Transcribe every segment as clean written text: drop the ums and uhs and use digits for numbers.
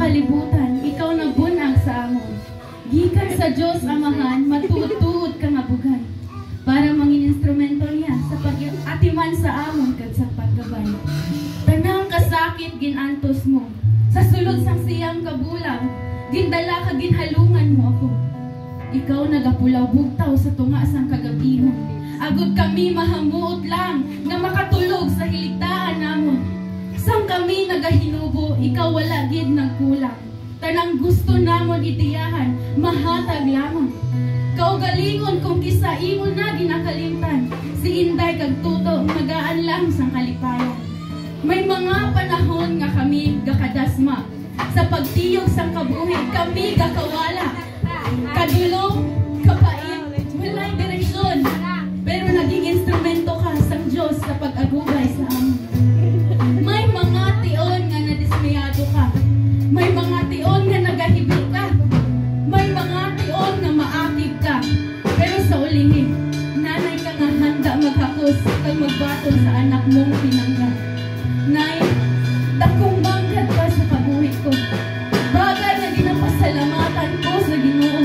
kalibutan, ikaw nagbunang sa amon. Gikan sa Dios Amahan, matuod-tuod ka nga bugay. Para mangin instrumento niya sa pag-atiman sa amon kag sa paggabay. Tanang kasakit ginantos mo, sa sulod sang siyang kabulang, gindala ka ginhalungan mo ako. Ikaw nagapulaw bugtaw sa tunga sang kagabihon. Agud kami mahamuot lang na makatulog sa hiligtaan namon. Sang kami nagahinubo, ikaw wala gid nagkulang. Tanang gusto namon itiyahan, mahatag lamang. Kaugalingon kung kisa imo na ginakalimtan, si Inday kag Tuto nagaan lang sang kalipayan. May mga panahon nga kami gakadasma, sa pagtiyog sang kabuhi kami gakawala. Kadulong, kapait, walay direksyon, pero naging instrumento ka sang Diyos sa pag-agubay sa amon. May mga tion nga nadismayado ka, may mga tion nga nagahibik ka, may mga tion nga maakib ka, pero sa ulihin, nanay ka nga handa maghakos kag magbaton sa anak mong pinangga. Nay, dakong bangkat ka sa kabuhi ko, bagay na ginapasalamatan ko sa Ginoo.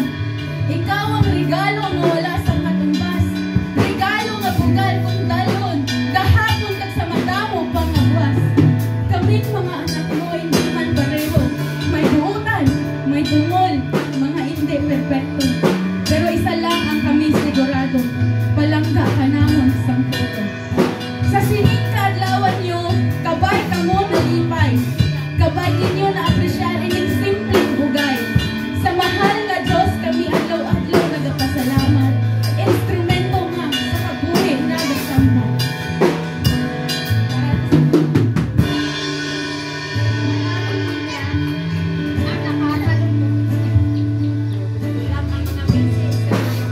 Ikaw ang regalo nga wala sa katumbas, regalo nga bugal kung dalon, gahapon kag sa madamo pang abwas. Kaming mga anak mo hindi man pareho, may buutan, may tungol, mga hindi perfecto. Pero isa lang ang kami sigurado, palangga ka namon sang Tuto. Sa sining kaadlawan nyo, kabay ka mo nalipay, kabay ninyo na apresyar ining simpleng bugay. Sa mahal nga Diyos kami adlaw-adlaw nagapasalamat, instrumento nga sa kabuhi nagasambat.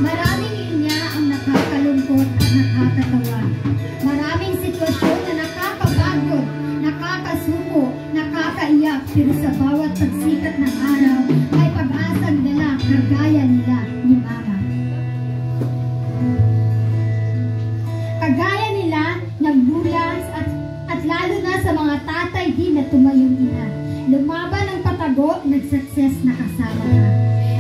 Maraming linya ang nakakalungkot at nakakatawa. Maraming sitwasyon na nakakapagod, nakakasuko, nakakaiyak, pero sa bawat pagsikat ng araw ay pag-asang dala kagaya nila ni Mama. Kagaya nila nagbulas at lalo na sa mga tatay din na tumayong ina. Lumaban ng patago, nag-success na kasama ka.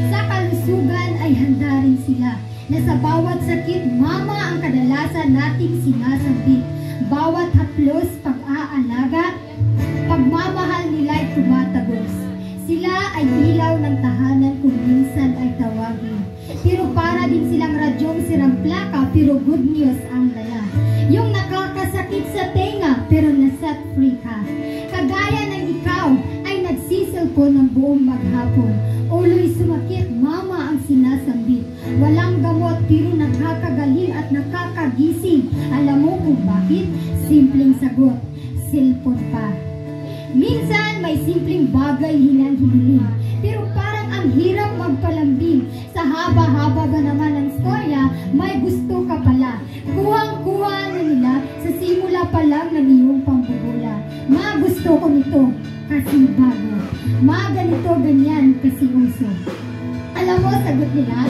Sa kalusugan ay handa rin sila na sa bawat sakit, Mama ang kadalasan nating sinasambit. Bawat haplos, pag-aalaga, pagmamahal nila'y tumatagos. Sila ay ilaw ng tahanan kung minsan ay tawagin. Pero para din silang radyong sirang plaka, pero good news ang dala. Yung nakakasakit sa tenga, pero na-set free ka. Kagaya ng ikaw ay nagsiselfon ng buong maghapon. Ulo'y sumakit, Mama ang sinasambit. Walang gamot, pero nakakagaling at nakakagising. Alam mo kung bakit? Simpleng sagot, cellphone pa. Minsan may simpleng bagay hinang-hiling, pero parang ang hirap magpalambing. Sa haba-haba ba naman ng storya, may gusto ka pala. Kuhang-kuha na nila sa simula pa lang ng iyong pambubula. Ma, gusto ko nito kasi bago. Ma, ganito, ganyan kasi uso. Alam mo, sagot nila,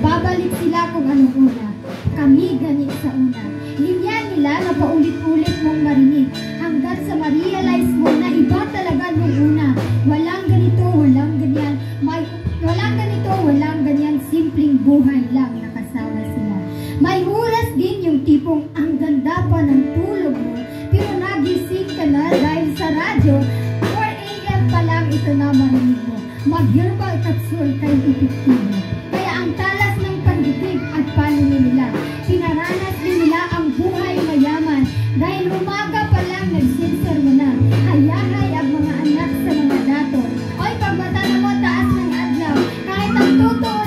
babalik sila kung anong una. Kami ganit sa una. Linya nila na paulit-ulit mong marinig hanggang sa ma-realize mo na iba talaga nung una. Walang ganito, walang ganyan. Walang ganito, walang ganyan. Simpleng buhay lang nakasama sila. May oras din yung tipong ang ganda pa ng tulog mo, pero nagising ka na dahil sa radyo. 4 AM pa lang ito na marinig mo. Mag-herbal capsule kay epektibo. Kaya ang talas ng panditig at panuno nila, pinaranas din nila ang buhay mayaman. Dahil umaga pa lang nag-sensor mo na, hayahay ang mga anak sa mga dato. Oy, pagmata na mo taas ng adlaw, kahit ang totoo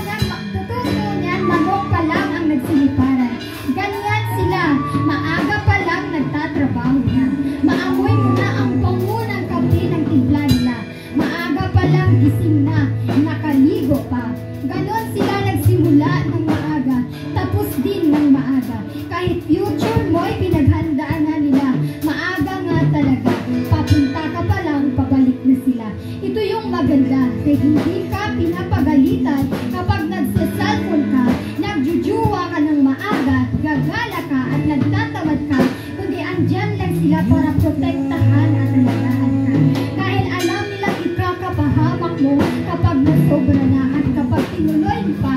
niyan, manok pa lang ang nagsiliparan. Ganyan sila, maaga pa lang nagtatrabaho na. Maamoy mo na ang pangunang kape ng timpla nila. Maaga pa lang gising na, nakaligo pa. Ganon sila nagsimula ng maaga, tapos din ng maaga. Kahit future mo'y pinaghandaan na nila, maaga nga talaga. Papunta ka pa lang, pabalik na sila. Ito yung maganda, kaya hindi ka pinapagalitan kapag nagsasalpon ka, nagjujuwa ka ng maaga, gagala ka at nagtatamad ka, kundi andyan lang sila para protektahan at alagaan ka. Dahil alam nilang ikakapahaba mo kapag nasobra na at kapag tinuloy mo pa.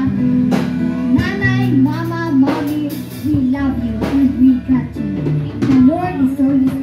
Nanay, mama, mommy, we love you and we got you. The Lord is always